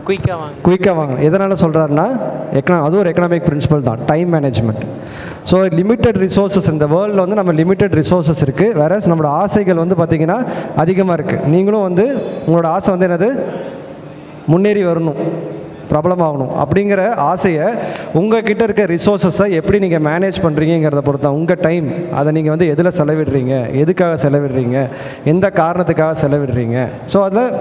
குயிக்காக வாங்க. எதனால் சொல்கிறாருன்னா அது ஒரு எக்கனாமிக் பிரின்சிபல் தான், time management. So limited resources இந்த வேர்ல்டில் வந்து நம்ம லிமிட்டட் ரிசோர்ஸஸ் இருக்குது. வேறஸ் நம்மளோட ஆசைகள் வந்து பார்த்திங்கன்னா அதிகமாக இருக்குது. நீங்களும் வந்து உங்களோட ஆசை வந்து என்னது, முன்னேறி வரணும், பிரபலமாகணும் அப்படிங்கிற ஆசையை உங்கள் கிட்டே இருக்க ரிசோர்ஸஸை எப்படி நீங்கள் மேனேஜ் பண்ணுறீங்கிறத பொறுத்து உங்கள் டைம் அதை நீங்கள் வந்து எதில் செலவிடுறீங்க, எதுக்காக செலவிடுறீங்க, எந்த காரணத்துக்காக செலவிடுறீங்க. ஸோ அதில்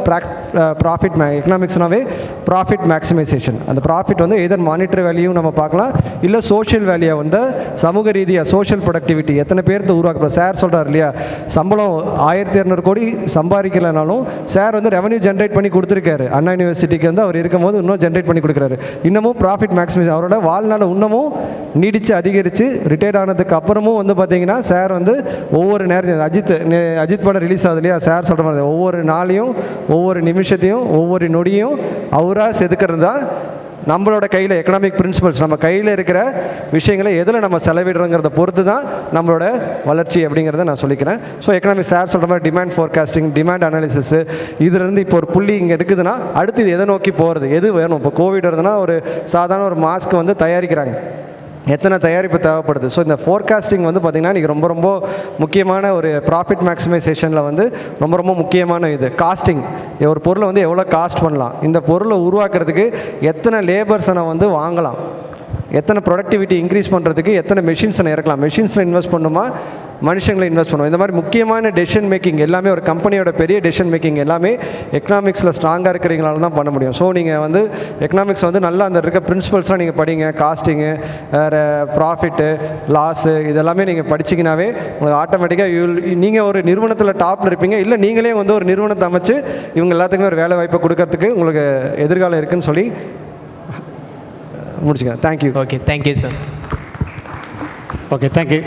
ப்ராஃபிட் எக்கனாமிக்ஸ்னாவே ப்ராஃபிட் மேக்ஸிமைசேஷன். அந்த ப்ராஃபிட் வந்து எதர் மானிட்டரி வேல்யூ நம்ம பார்க்கலாம், இல்லை சோஷியல் வேல்யூ வந்து சமூக ரீதியாக சோஷியல் ப்ரொடக்டிவிட்டி எத்தனை பேர்த்து உருவாக்குறோம். சார் சொல்கிறார் இல்லையா, சம்பளம் 1200 கோடி சம்பாதிக்கலைனாலும் சார் வந்து ரெவன்யூ ஜென்ரேட் பண்ணி கொடுத்துருக்காரு. அண்ணா யூனிவர்சிட்டிக்கு வந்து அவர் இருக்கும்போது இன்னும் ஜென்ரேட் பண்ணி கொடுக்குறாரு. இன்னமும் ப்ராஃபிட் மேக்ஸிமைஸ் அவரோட வாழ்நாள் இன்னமும் நீடித்து அதிகரித்து ரிட்டையர்ட் ஆனதுக்கு அப்புறமும் வந்து பார்த்தீங்கன்னா சார் வந்து ஒவ்வொரு நேரத்தையும் அஜித் படம் ரிலீஸ் ஆகுது இல்லையா, சார் சொல்கிற மாதிரி ஒவ்வொரு நாளையும் ஒவ்வொரு நிமிஷத்தையும் ஒவ்வொரு நொடியும் அவராக செதுக்கிறது தான் நம்மளோட கையில் எக்கனாமிக் பிரின்சிபல்ஸ். நம்ம கையில் இருக்கிற விஷயங்களை எதில் நம்ம செலவிடுறோங்கிறத பொறுத்து தான் நம்மளோட வளர்ச்சி அப்படிங்கிறத நான் சொல்லிக்கிறேன். ஸோ எக்கனாமிக் சார் சொல்கிற மாதிரி டிமாண்ட் ஃபோர்காஸ்டிங், டிமாண்ட் அனாலிசிஸ், இதுலேருந்து இப்போ ஒரு புள்ளி இங்கே இருக்குதுன்னா அடுத்து இது எதை நோக்கி போகிறது, எது வேணும். இப்போ கோவிட் வருதுன்னா ஒரு சாதாரண ஒரு மாஸ்க் வந்து தயாரிக்கிறாங்க, எத்தனை தயாரிப்பு தேவைப்படுது. ஸோ இந்த ஃபோர்காஸ்டிங் வந்து பார்த்திங்கன்னா இன்றைக்கி ரொம்ப ரொம்ப முக்கியமான ஒரு ப்ராஃபிட் மேக்ஸிமைசேஷனில் வந்து ரொம்ப ரொம்ப முக்கியமான இது காஸ்டிங். ஒரு பொருளை வந்து எவ்வளோ காஸ்ட் பண்ணலாம், இந்த பொருளை உருவாக்குறதுக்கு எத்தனை லேபர்ஸை நான் வந்து வாங்கலாம், எத்தனை ப்ரொடக்டிவிட்டி இன்க்ரீஸ் பண்ணுறதுக்கு எத்தனை மெஷின்ஸை இறக்கலாம், மெஷின்ஸில் இன்வெஸ்ட் பண்ணுமா மனுஷங்களை இன்வெஸ்ட் பண்ணுவோம். இந்த மாதிரி முக்கியமான டெசிஷன் மேக்கிங் எல்லாமே ஒரு கம்பெனியோட பெரிய டெசிஷன் மேக்கிங் எல்லாமே எக்கனாமிக்ஸில் ஸ்ட்ராங்காக இருக்கிறீங்களால தான் பண்ண முடியும். ஸோ நீங்கள் வந்து எக்கனாமிக்ஸ் வந்து நல்லா அந்த இருக்க பிரின்சிபல்ஸ்லாம் நீங்கள் படிங்க. காஸ்டிங்கு, ப்ராஃபிட்டு, லாஸு இதெல்லாமே நீங்கள் படிச்சிங்கனாவே உங்களுக்கு ஆட்டோமேட்டிக்காக நீங்கள் ஒரு நிறுவனத்தில் டாப்பில் இருப்பீங்க. இல்லை நீங்களே வந்து ஒரு நிறுவனத்தை அமைச்சு இவங்க எல்லாத்துக்குமே ஒரு வேலை வாய்ப்பை கொடுக்கறதுக்கு உங்களுக்கு எதிர்காலம் இருக்குதுன்னு சொல்லி முடிச்சுக்கிறேன். Thank you. Okay, thank you sir. Okay, thank you.